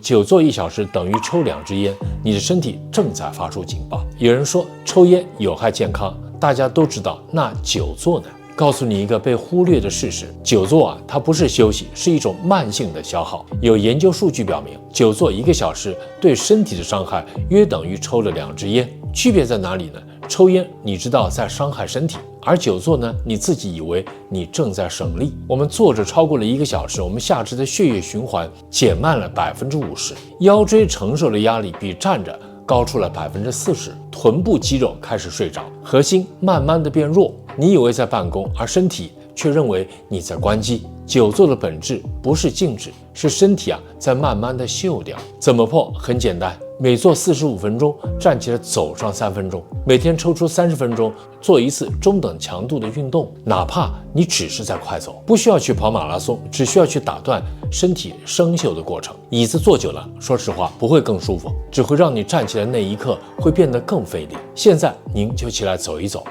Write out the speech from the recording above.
久坐1小时等于抽2支烟，你的身体正在发出警报。有人说抽烟有害健康，大家都知道，那久坐呢？告诉你一个被忽略的事实，久坐它不是休息，是一种慢性的消耗。有研究数据表明，久坐1个小时对身体的伤害约等于抽了2支烟。区别在哪里呢？抽烟你知道在伤害身体，而久坐呢，你自己以为你正在省力。我们坐着超过了1个小时，我们下肢的血液循环减慢了50%，腰椎承受的压力比站着高出了40%，臀部肌肉开始睡着，核心慢慢的变弱。你以为在办公，而身体却认为你在关机。久坐的本质不是静止，是身体在慢慢的锈掉。怎么破？很简单，每做45分钟，站起来走上3分钟，每天抽出30分钟做1次中等强度的运动，哪怕你只是在快走，不需要去跑马拉松，只需要去打断身体生锈的过程。椅子坐久了，说实话不会更舒服，只会让你站起来那一刻会变得更费力。现在您就起来走一走。